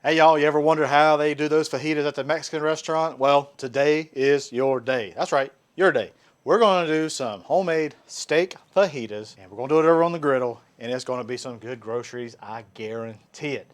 Hey y'all, you ever wonder how they do those fajitas at the Mexican restaurant? Well, today is your day. That's right, your day. We're gonna do some homemade steak fajitas, and we're gonna do it over on the griddle, and it's gonna be some good groceries, I guarantee it.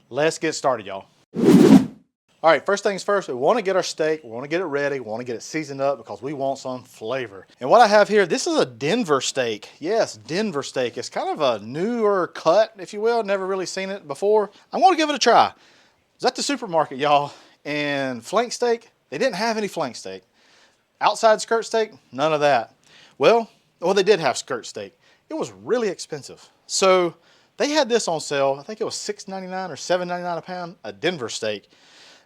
Let's get started, y'all. All right, first things first, we wanna get our steak, we wanna get it ready, we wanna get it seasoned up because we want some flavor. And what I have here, this is a Denver steak. Yes, Denver steak. It's kind of a newer cut, if you will. Never really seen it before. I'm gonna give it a try. I was at the supermarket, y'all, and flank steak, they didn't have any flank steak. Outside skirt steak, none of that. Well, they did have skirt steak. It was really expensive. So they had this on sale. I think it was $6.99 or $7.99 a pound, a Denver steak.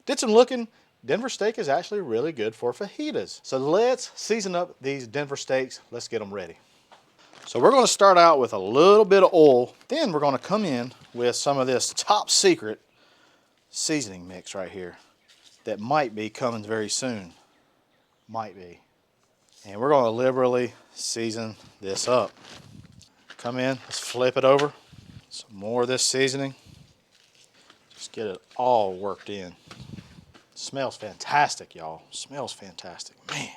Did some looking. Denver steak is actually really good for fajitas. So let's season up these Denver steaks. Let's get them ready. So we're gonna start out with a little bit of oil. Then we're gonna come in with some of this top secret seasoning mix right here that might be coming very soon. Might be. And we're going to liberally season this up. Come in, let's flip it over. Some more of this seasoning. Just get it all worked in. Smells fantastic, y'all. Smells fantastic. Man.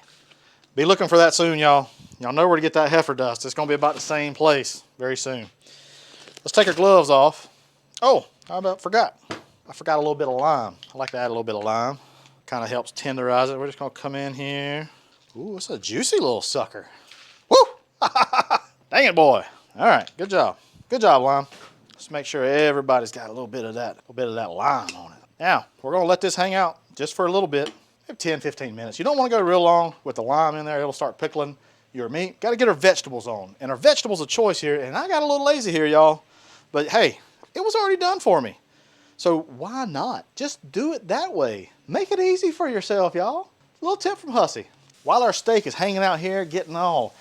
Be looking for that soon, y'all. Y'all know where to get that heifer dust. It's going to be about the same place very soon. Let's take our gloves off. Oh, I forgot a little bit of lime. I like to add a little bit of lime. Kind of helps tenderize it. We're just gonna come in here. Ooh, it's a juicy little sucker. Woo! Dang it, boy. All right, good job. Good job, lime. Let's make sure everybody's got a little bit of that lime on it. Now, we're gonna let this hang out just for a little bit, maybe 10, 15 minutes. You don't wanna go real long with the lime in there. It'll start pickling your meat. Gotta get our vegetables on. And our vegetables of choice here, and I got a little lazy here, y'all. But hey, it was already done for me. So why not? Just do it that way. Make it easy for yourself, y'all. A little tip from Hussey. While our steak is hanging out here, getting all,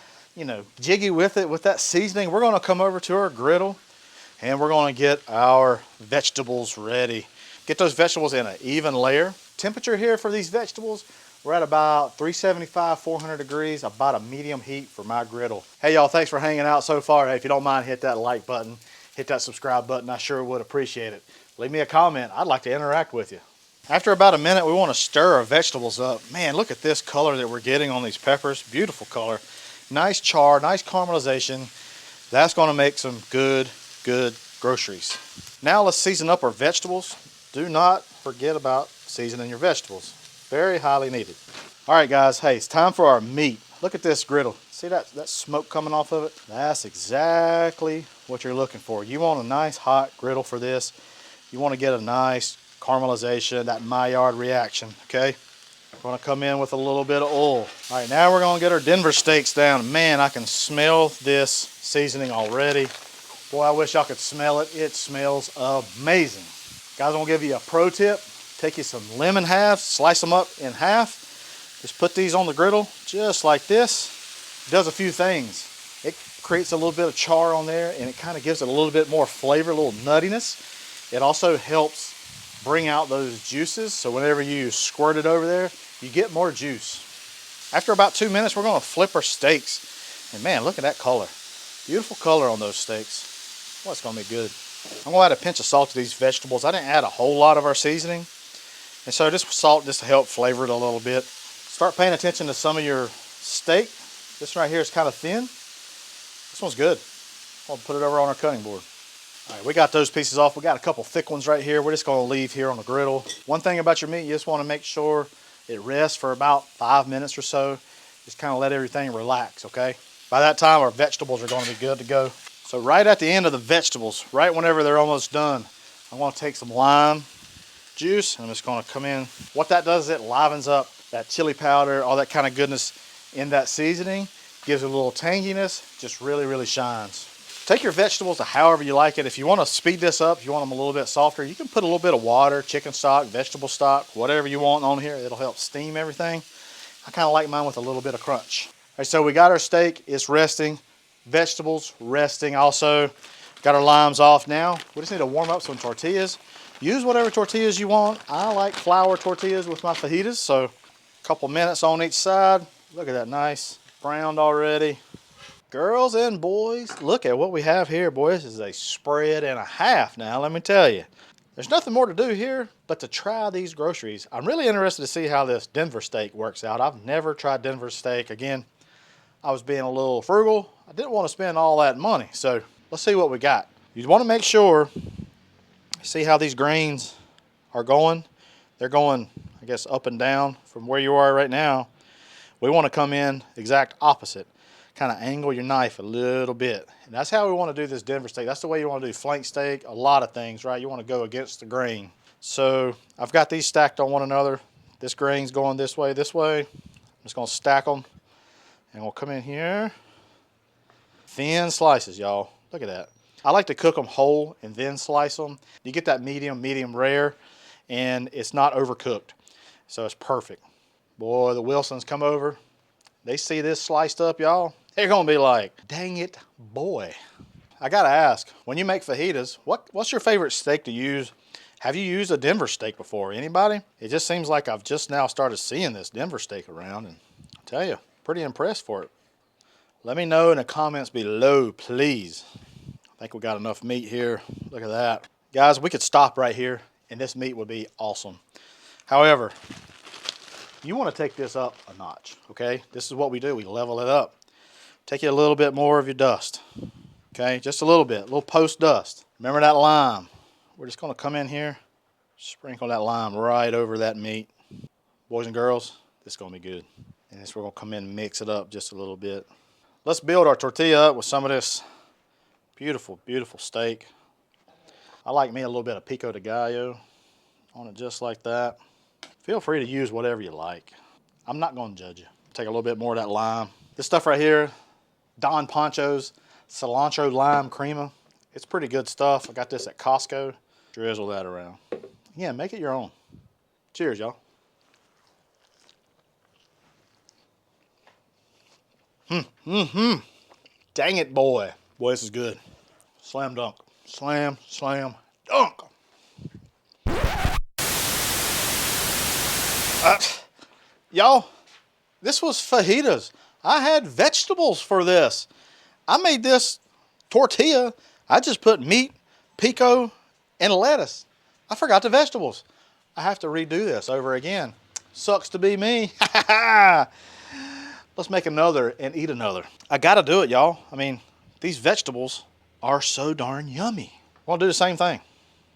jiggy with it, with that seasoning, we're gonna come over to our griddle and we're gonna get our vegetables ready. Get those vegetables in an even layer. Temperature here for these vegetables, we're at about 375, 400 degrees, about a medium heat for my griddle. Hey y'all, thanks for hanging out so far. Hey, if you don't mind, hit that like button, hit that subscribe button. I sure would appreciate it. Leave me a comment. I'd like to interact with you. After about a minute, we want to stir our vegetables up. Man, look at this color that we're getting on these peppers. Beautiful color. Nice char, nice caramelization. That's going to make some good groceries. Now let's season up our vegetables. Do not forget about seasoning your vegetables. Very highly needed. All right, guys. Hey, it's time for our meat. Look at this griddle. See that smoke coming off of it? That's exactly what you're looking for. You want a nice hot griddle for this. You want to get a nice caramelization, that Maillard reaction, okay? We're going to come in with a little bit of oil. All right, now we're going to get our Denver steaks down. Man, I can smell this seasoning already. Boy, I wish y'all could smell it. It smells amazing. Guys, I'm going to give you a pro tip. Take you some lemon halves, slice them up in half. Just put these on the griddle just like this. It does a few things. It creates a little bit of char on there, and it kind of gives it a little bit more flavor, a little nuttiness. It also helps bring out those juices, so whenever you squirt it over there, you get more juice. After about 2 minutes, we're going to flip our steaks. And man, look at that color. Beautiful color on those steaks. Well, it's going to be good. I'm going to add a pinch of salt to these vegetables. I didn't add a whole lot of our seasoning. And so this salt just to help flavor it a little bit. Start paying attention to some of your steak. This right here is kind of thin. This one's good. I'll put it over on our cutting board. All right, we got those pieces off. We got a couple thick ones right here. We're just gonna leave here on the griddle. One thing about your meat, you just wanna make sure it rests for about 5 minutes or so. Just kind of let everything relax, okay? By that time, our vegetables are gonna be good to go. So right at the end of the vegetables, right whenever they're almost done, I'm gonna take some lime juice and I'm just gonna come in. What that does is it livens up that chili powder, all that kind of goodness in that seasoning. Gives it a little tanginess, just really shines. Take your vegetables to however you like it. If you want to speed this up, if you want them a little bit softer, you can put a little bit of water, chicken stock, vegetable stock, whatever you want on here. It'll help steam everything. I kind of like mine with a little bit of crunch. All right, so we got our steak. It's resting. Vegetables resting also. Got our limes off now. We just need to warm up some tortillas. Use whatever tortillas you want. I like flour tortillas with my fajitas, so a couple minutes on each side. Look at that, nice. Browned already. Girls and boys, look at what we have here, boys. This is a spread and a half now, let me tell you. There's nothing more to do here but to try these groceries. I'm really interested to see how this Denver steak works out. I've never tried Denver steak. Again, I was being a little frugal. I didn't want to spend all that money. So let's see what we got. You want to make sure, see how these grains are going. They're going, I guess, up and down from where you are right now. We want to come in exact opposite. Kind of angle your knife a little bit. And that's how we want to do this Denver steak. That's the way you want to do flank steak, a lot of things, right? You want to go against the grain. So I've got these stacked on one another. This grain's going this way, this way. I'm just going to stack them. And we'll come in here. Thin slices, y'all. Look at that. I like to cook them whole and then slice them. You get that medium rare, and it's not overcooked. So it's perfect. Boy, the Wilsons come over. They see this sliced up, y'all. They're going to be like, dang it, boy. I got to ask, when you make fajitas, what's your favorite steak to use? Have you used a Denver steak before? Anybody? It just seems like I've just now started seeing this Denver steak around, and I'll tell you, pretty impressed for it. Let me know in the comments below, please. I think we got enough meat here. Look at that. Guys, we could stop right here, and this meat would be awesome. However, you want to take this up a notch, okay? This is what we do. We level it up. Take you a little bit more of your dust, okay? Just a little bit, a little post dust. Remember that lime. We're just going to come in here, sprinkle that lime right over that meat. Boys and girls, this is going to be good. And this, we're going to come in and mix it up just a little bit. Let's build our tortilla up with some of this beautiful, beautiful steak. I like me a little bit of pico de gallo on it just like that. Feel free to use whatever you like. I'm not going to judge you. Take a little bit more of that lime. This stuff right here, Don Pancho's cilantro lime crema. It's pretty good stuff. I got this at Costco. Drizzle that around. Yeah, make it your own. Cheers, y'all. Dang it, boy. Boy, this is good. Slam dunk. Slam, slam, dunk. Y'all, this was fajitas. I had vegetables for this. I made this tortilla. I just put meat, pico, and lettuce. I forgot the vegetables. I have to redo this over again. Sucks to be me. Let's make another and eat another. I gotta do it, y'all. I mean, these vegetables are so darn yummy. We'll do the same thing.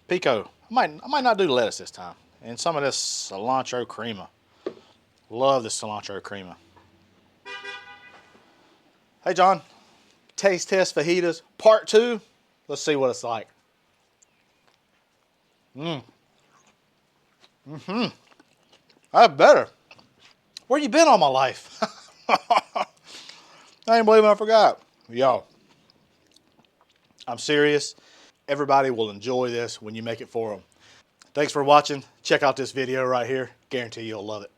Pico. I might not do the lettuce this time. And some of this cilantro crema. Love this cilantro crema. Hey, John. Taste test fajitas part 2. Let's see what it's like. That's better. Where you been all my life? I ain't believing I forgot. Yo, I'm serious. Everybody will enjoy this when you make it for them. Thanks for watching. Check out this video right here. Guarantee you'll love it.